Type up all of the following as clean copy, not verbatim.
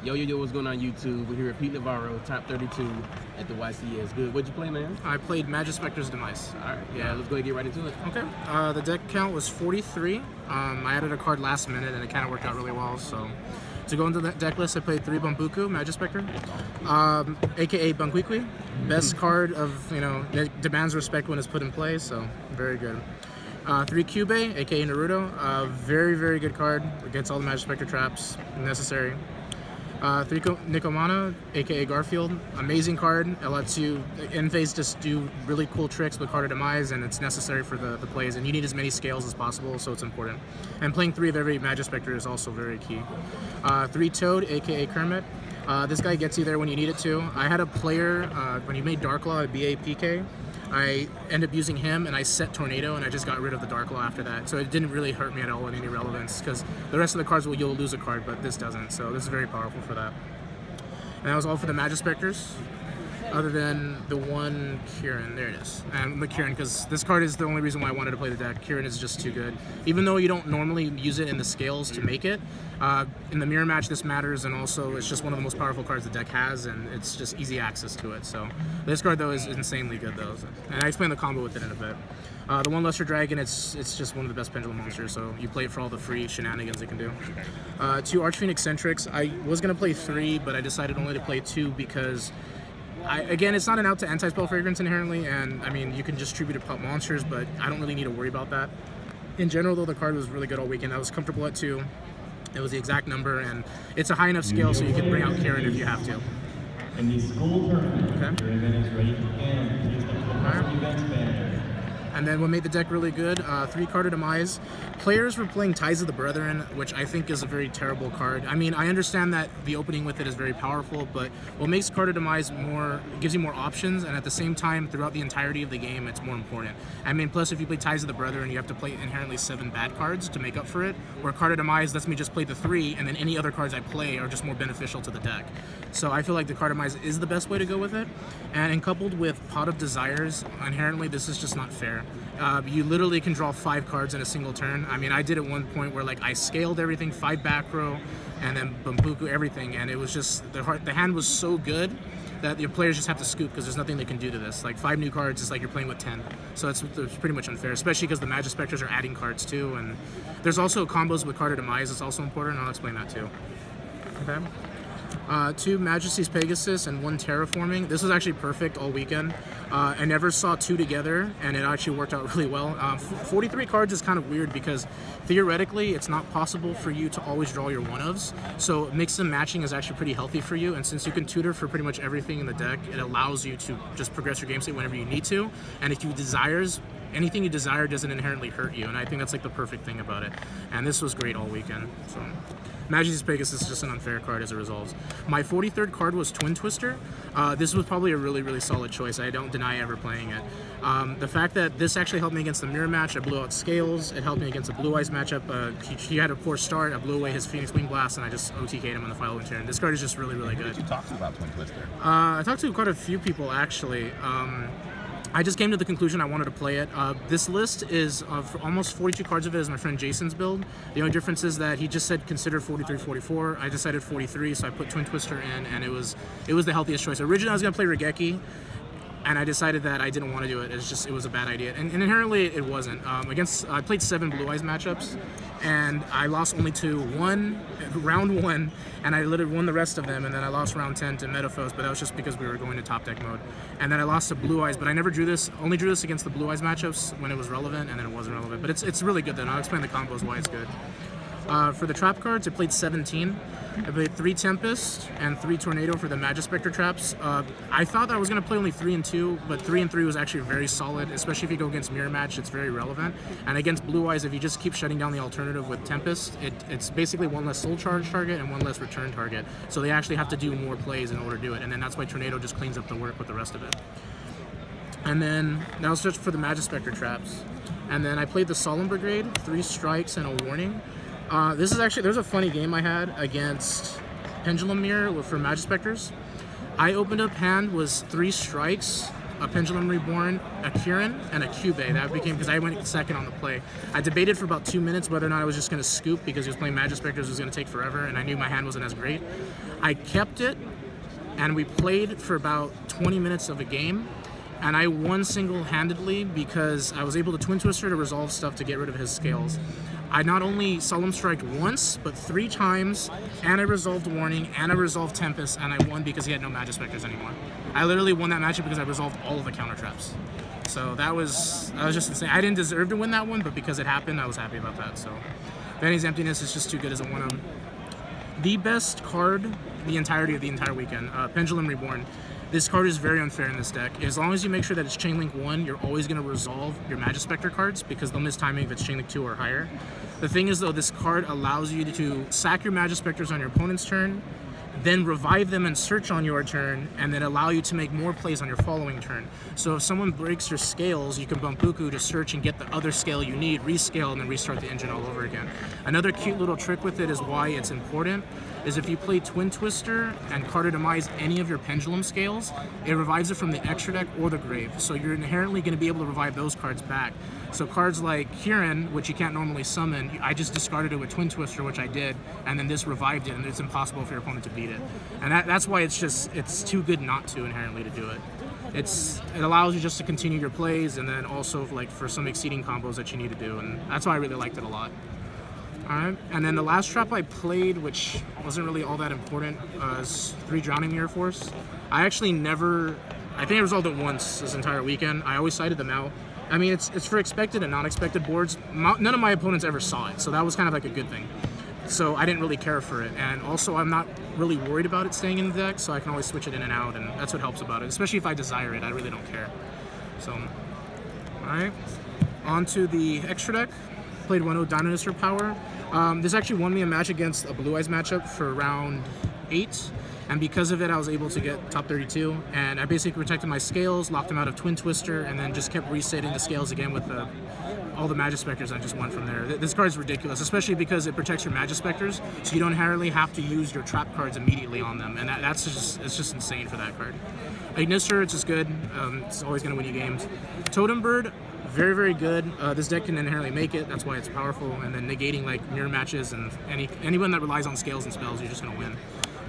Yo, what's going on YouTube? We're here at Pete Navarro, top 32 at the YCS. Good. What'd you play, man? I played Magispector's Demise. All right. Yeah, let's go ahead and get right into it. Okay. The deck count was 43. I added a card last minute, and it kind of worked out really well. So, to go into the deck list, I played 3 Bumbuku, Magispector, aka Bunquiqui. Best card of, that demands respect when it's put in play, so very good. 3 Kyubey, aka Naruto. Very, very good card against all the Magispector traps necessary. 3 Nikomana, aka Garfield. Amazing card. It lets you in phase just do really cool tricks with Card of Demise, and it's necessary for the plays. And you need as many scales as possible, so it's important. And playing 3 of every Magispector is also very key. 3 Toad, aka Kermit. This guy gets you there when you need it to. I had a player, when he made Darklaw at BAPK, I ended up using him, and I set Tornado, and I just got rid of the Darklaw after that. So it didn't really hurt me at all in any relevance, because the rest of the cards, you'll lose a card, but this doesn't. So this is very powerful for that. And that was all for the Magispectors, other than the one Kirin. There it is. And the Kirin, because this card is the only reason why I wanted to play the deck. Kirin is just too good. Even though you don't normally use it in the scales to make it, in the mirror match this matters, and also it's just one of the most powerful cards the deck has, and it's just easy access to it. So this card though is insanely good though, and I explain the combo with it in a bit. The one Luster Dragon, it's just one of the best pendulum monsters, so you play it for all the free shenanigans it can do. 2 Archfiend Eccentrics. I was gonna play 3, but I decided only to play 2 because again, it's not an out to anti-spell fragrance inherently, and I mean, you can distribute it pop monsters, but I don't really need to worry about that. In general though, the card was really good all weekend. I was comfortable at 2. It was the exact number, and it's a high enough scale so you can bring out Kirin if you have to. In the school tournament, your event is ready to end. Please come to the party events banner. And then what made the deck really good, 3 Card of Demise. Players were playing Ties of the Brethren, which I think is a very terrible card. I mean, I understand that the opening with it is very powerful, but what makes Card of Demise gives you more options, and at the same time, throughout the entirety of the game, it's more important. I mean, plus if you play Ties of the Brethren, you have to play inherently 7 bad cards to make up for it, where Card of Demise lets me just play the 3, and then any other cards I play are just more beneficial to the deck. So I feel like the Card of Demise is the best way to go with it, and coupled with Pot of Desires, inherently this is just not fair. You literally can draw 5 cards in a single turn. I mean, I did at one point where like I scaled everything, 5 back row, and then Bumbuku everything, and it was just the hand was so good that your players just have to scoop because there's nothing they can do to this. Like 5 new cards is like you're playing with 10, so it's pretty much unfair, especially because the Magispectors are adding cards too, and there's also combos with Card of Demise. It's also important. I'll explain that too. Okay. 2 Majesty's Pegasus and 1 Terraforming. This was actually perfect all weekend. I never saw 2 together, and it actually worked out really well. 43 cards is kind of weird because theoretically it's not possible for you to always draw your one-ofs, so mix and matching is actually pretty healthy for you, and since you can tutor for pretty much everything in the deck, it allows you to just progress your game state whenever you need to, and if you anything you desire doesn't inherently hurt you, and I think that's like the perfect thing about it. And this was great all weekend. So Majesty's Pegasus is just an unfair card as a result. My 43rd card was Twin Twister. This was probably a really, really solid choice. I don't deny ever playing it. The fact that this actually helped me against the mirror match, I blew out Scales. It helped me against the Blue Eyes matchup. He had a poor start. I blew away his Phoenix Wing Blast, and I just OTK'd him on the following turn. This card is just really, really good. Who did you talk to about Twin Twister? I talked to quite a few people actually. I just came to the conclusion I wanted to play it. This list is for almost 42 cards of it is my friend Jason's build. The only difference is that he just said consider 43, 44. I decided 43, so I put Twin Twister in, and it was the healthiest choice. Originally I was gonna play Regeki, and I decided that I didn't want to do it. It was a bad idea, and inherently it wasn't. I played 7 Blue Eyes matchups, and I lost only to round 1, and I literally won the rest of them, and then I lost round 10 to Metaphos, but that was just because we were going to top deck mode. And then I lost to Blue Eyes, but I never only drew this against the Blue Eyes matchups when it was relevant, and then it wasn't relevant. But it's really good then. I'll explain the combos why it's good. For the trap cards, I played 17. I played 3 Tempest and 3 Tornado for the Magispector traps. I thought I was going to play only 3 and 2, but 3 and 3 was actually very solid, especially if you go against Mirror Match, it's very relevant. And against Blue Eyes, if you just keep shutting down the alternative with Tempest, it's basically 1 less soul charge target and 1 less return target. So they actually have to do more plays in order to do it, and then that's why Tornado just cleans up the work with the rest of it. And then, that was just for the Magispector traps. And then I played the Solemn Brigade, 3 strikes and a warning. There's a funny game I had against Pendulum Mirror for Magispectors. I opened up hand was 3 strikes, a Pendulum Reborn, a Kieran, and a Cube. That became, because I went second on the play. I debated for about 2 minutes whether or not I was just going to scoop because he was playing Magispectors, it was going to take forever, and I knew my hand wasn't as great. I kept it, and we played for about 20 minutes of a game, and I won single-handedly because I was able to Twin Twister to resolve stuff to get rid of his scales. I not only Solemn Striked once, but 3 times, and I resolved Warning, and I resolved Tempest, and I won because he had no Magispectors anymore. I literally won that matchup because I resolved all of the counter traps. So that was just insane. I didn't deserve to win that one, but because it happened, I was happy about that. So Vanney's Emptiness is just too good as a 1-of. The best card the entirety of the entire weekend, Pendulum Reborn. This card is very unfair in this deck. As long as you make sure that it's Chainlink 1, you're always going to resolve your Magispector cards because they'll miss timing if it's Chainlink 2 or higher. The thing is, though, this card allows you to sack your Magispectors on your opponent's turn, then revive them and search on your turn, and then allow you to make more plays on your following turn. So if someone breaks your scales, you can bump Buku to search and get the other scale you need, rescale, and then restart the engine all over again. Another cute little trick with it is why it's important, is if you play Twin Twister and Cartodemize any of your Pendulum scales, it revives it from the extra deck or the grave. So you're inherently going to be able to revive those cards back. So cards like Kieran, which you can't normally summon, I just discarded it with Twin Twister, which I did, and then this revived it, and it's impossible for your opponent to beat it. And that's why it's too good not to inherently to do it. It allows you just to continue your plays, and then also like for some exceeding combos that you need to do, and that's why I really liked it a lot. Alright, and then the last trap I played, which wasn't really all that important, is 3 Drowning Mirror Force. I actually I think I resolved it once this entire weekend. I always sided them out. I mean, it's for expected and non-expected boards. None of my opponents ever saw it, so that was kind of like a good thing. So I didn't really care for it, and also I'm not really worried about it staying in the deck, so I can always switch it in and out, and that's what helps about it. Especially if I desire it, I really don't care. So, alright, on to the extra deck. Played 1-0 Dinosaur Power. This actually won me a match against a Blue Eyes matchup for round 8, and because of it I was able to get top 32, and I basically protected my scales, locked them out of Twin Twister, and then just kept resetting the scales again with all the Magispectors. I just won from there. This card is ridiculous, especially because it protects your Magispectors, so you don't inherently have to use your trap cards immediately on them, and it's just insane for that card. Ignister, it's just good. It's always going to win you games. Totem Bird, very, very good. This deck can inherently make it, that's why it's powerful, and then negating like mirror matches and anyone that relies on scales and spells, you're just going to win.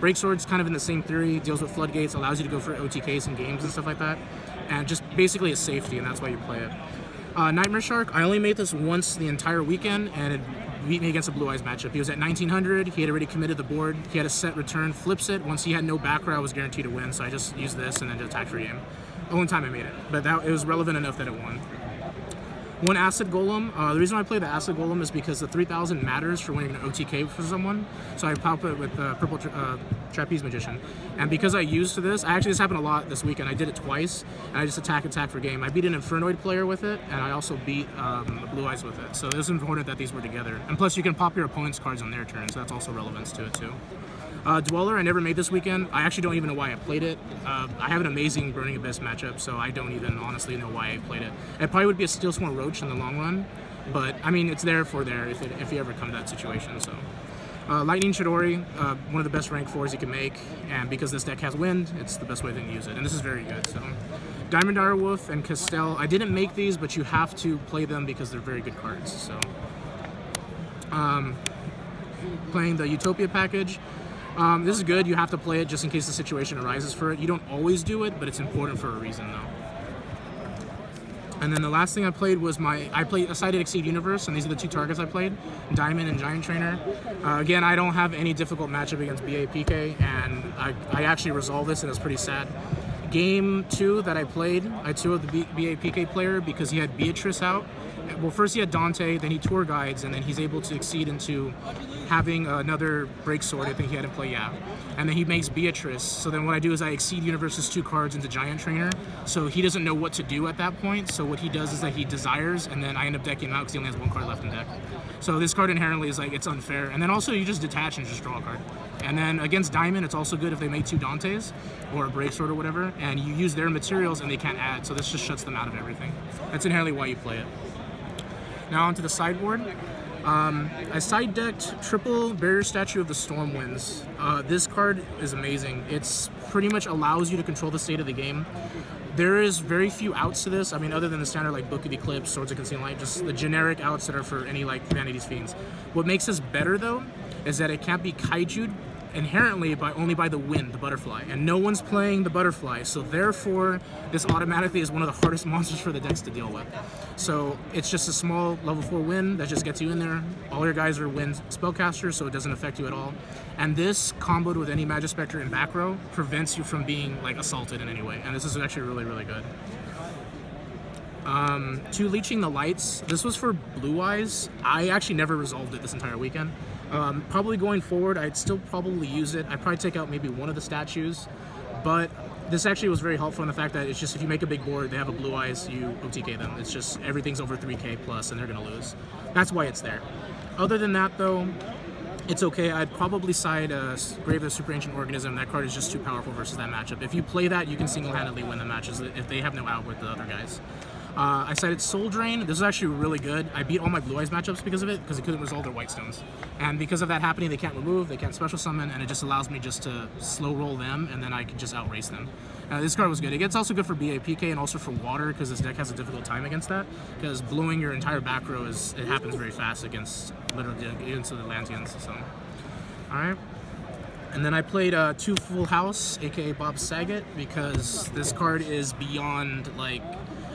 Breaksword's kind of in the same theory, deals with floodgates, allows you to go for OTKs in games and stuff like that, and just basically a safety, and that's why you play it. Nightmare Shark, I only made this once the entire weekend, and it beat me against a Blue Eyes matchup. He was at 1900, he had already committed the board, he had a set return, flips it. Once he had no back row, I was guaranteed to win, so I just used this and then just attacked for game. Only time I made it, but it was relevant enough that it won. One Acid Golem. The reason why I play the Acid Golem is because the 3000 matters for winning an OTK for someone. So I pop it with Purple Trapeze Magician. And because I used this happened a lot this weekend. I did it twice, and I just attack for game. I beat an Infernoid player with it, and I also beat the Blue Eyes with it. So it was important that these were together. And plus you can pop your opponent's cards on their turn, so that's also relevance to it too. Dweller, I never made this weekend. I actually don't even know why I played it. I have an amazing Burning Abyss matchup, so I don't even honestly know why I played it. It probably would be a Steelsworn Roach in the long run, but I mean, it's there if you ever come to that situation. So, Lightning Chidori, one of the best rank 4s you can make, and because this deck has wind, it's the best way to use it, and this is very good. So, Diamond Direwolf and Castell, I didn't make these, but you have to play them because they're very good cards. So, playing the Utopia package. This is good. You have to play it just in case the situation arises for it. You don't always do it, but it's important for a reason, though. And then the last thing I played was I played a Sided Exceed Universe, and these are the 2 targets I played, Diamond and Giant Trainer. Again, I don't have any difficult matchup against BAPK, and I actually resolved this, and it's pretty sad. Game 2 that I played, I 2'd the BAPK player because he had Beatrice out. Well, first he had Dante, then he Tour Guides, and then he's able to exceed into having another Breaksword. I think he had to play, yeah. And then he makes Beatrice. So then what I do is I Exceed Universe's 2 cards into Giant Trainer. So he doesn't know what to do at that point. So what he does is that he Desires, and then I end up decking him out because he only has 1 card left in deck. So this card inherently is like, it's unfair. And then also you just detach and just draw a card. And then against Diamond, it's also good if they make 2 Dantes or a Breaksword or whatever, and you use their materials and they can't add. So this just shuts them out of everything. That's inherently why you play it. Now onto the sideboard. I side decked triple Barrier Statue of the Stormwinds. This card is amazing. It's pretty much allows you to control the state of the game. There is very few outs to this. I mean, other than the standard like Book of Eclipse, Swords of Concealed Light, just the generic outs that are for any like Vanity's Fiends. What makes this better though is that it can't be kaiju'd inherently only by the wind, the butterfly, and no one's playing the butterfly, so therefore this automatically is one of the hardest monsters for the decks to deal with. So it's just a small level 4 wind that just gets you in there. All your guys are wind spellcasters, so it doesn't affect you at all. And this comboed with any Magispector in back row prevents you from being like assaulted in any way, and this is actually really, really good. To Leeching the Lights, this was for Blue Eyes. I actually never resolved it this entire weekend. Probably going forward, I'd still probably use it. I'd probably take out maybe one of the statues, but this actually was very helpful in the fact that it's just if you make a big board, they have a Blue Eyes, you OTK them. It's just everything's over 3k plus and they're going to lose. That's why it's there. Other than that though, it's okay. I'd probably side Grave of the Super Ancient Organism. That card is just too powerful versus that matchup. If you play that, you can single-handedly win the matches if they have no out with the other guys. I cited Soul Drain. This is actually really good. I beat all my Blue Eyes matchups because of it, because it couldn't resolve their White Stones. And because of that happening, they can't remove, they can't special summon, and it just allows me just to slow roll them, and then I can just outrace them. This card was good. It gets also good for BAPK and also for water, because this deck has a difficult time against that, because blowing your entire back row it happens very fast against literally against the Atlanteans. So, alright. And then I played 2 Full House, aka Bob Saget, because this card is beyond, like,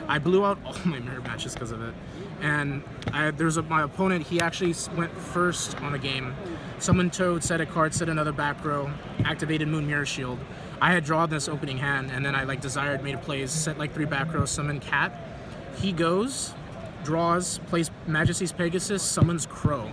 I blew out all my mirror matches because of it. And my opponent, he actually went first on a game. Summoned Toad, set a card, set another back row, activated Moon Mirror Shield. I had drawn this opening hand, and then I like desired, made a plays, set like 3 back rows, summoned Cat. He goes, draws, plays Majesty's Pegasus, summons Crow.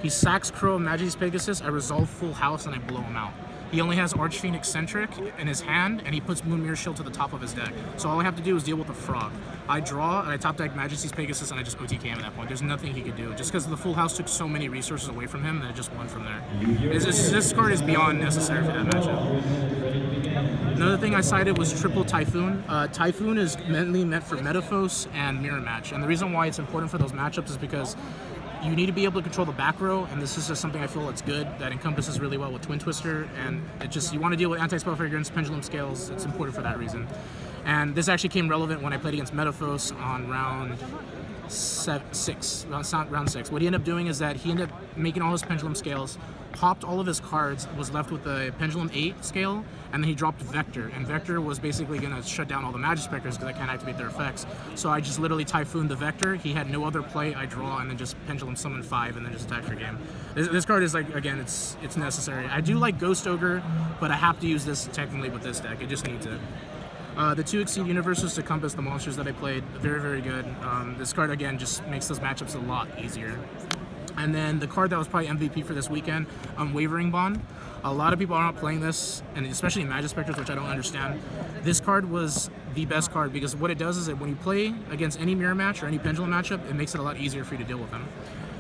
He sacks Crow and Majesty's Pegasus, I resolve Full House, and I blow him out. He only has Archfiend Eccentric in his hand, and he puts Moon Mirror Shield to the top of his deck. So all I have to do is deal with the Frog. I draw, and I top deck Majesty's Pegasus, and I just OTK him at that point. There's nothing he could do. Just because the Full House took so many resources away from him, that it just won from there. This card is beyond necessary for that matchup. Another thing I cited was Triple Typhoon. Typhoon is mainly meant for Metaphos and Mirror Match, and the reason why it's important for those matchups is because you need to be able to control the back row, and this is just something I feel that's good, that encompasses really well with Twin Twister, and it just, you want to deal with Anti-Spell Fragrance, Pendulum Scales, it's important for that reason. And this actually came relevant when I played against Metaphos on round 6. What he ended up doing is that he ended up making all his Pendulum Scales, popped all of his cards, was left with the Pendulum 8 scale, and then he dropped Vector, and Vector was basically going to shut down all the Magispectors because I can't activate their effects. So I just literally Typhooned the Vector, he had no other play, I draw, and then just Pendulum Summon 5, and then just attack for game. This card is like, again, it's necessary. I do like Ghost Ogre, but I have to use this technically with this deck, it just needs it. The 2 Exceed Universes to compass the monsters that I played, very, very good. This card, again, just makes those matchups a lot easier. And then the card that was probably MVP for this weekend, Unwavering Bond. A lot of people are not playing this, and especially Magispectors, which I don't understand. This card was the best card because what it does is that when you play against any mirror match or any pendulum matchup, it makes it a lot easier for you to deal with them.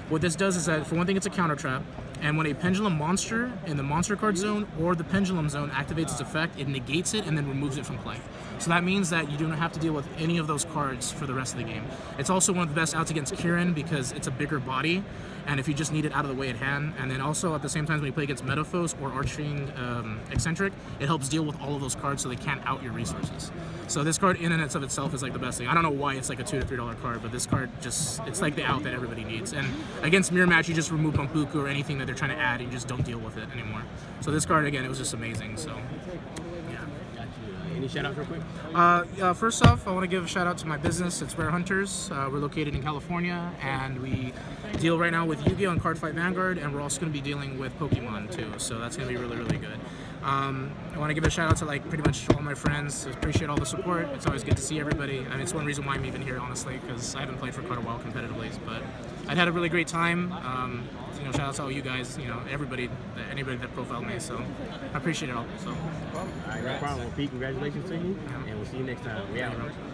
What this does is that, for one thing, it's a counter trap, and when a pendulum monster in the monster card zone or the pendulum zone activates its effect, it negates it and then removes it from play. So that means that you don't have to deal with any of those cards for the rest of the game. It's also one of the best outs against Kirin because it's a bigger body, and if you just need it out of the way at hand, and then also at the same time when you play against Metaphos or Archfiend Eccentric, it helps deal with all of those cards so they can't out your resources. So this card in and of itself is like the best thing. I don't know why it's like a $2 to $3 card, but this card just, it's like the out that everybody needs. And against Mirror Match, you just remove Bumpuku or anything that they're trying to add, and you just don't deal with it anymore. So this card, again, it was just amazing, so yeah. Any shout outs real quick? First off, I want to give a shout out to my business. It's Rare Hunters. We're located in California, and we deal right now with Yu-Gi-Oh! And Cardfight Vanguard, and we're also going to be dealing with Pokemon too, so that's going to be really, really good. I want to give a shout out to like pretty much all my friends. I appreciate all the support. It's always good to see everybody. I mean, it's one reason why I'm even here, honestly, because I haven't played for quite a while competitively, but I've had a really great time. You know, shout out to all you guys, you know, everybody, anybody that profiled me, so I appreciate it all. So, all right, no problem. Well, Pete, congratulations to you, and we'll see you next time. We out.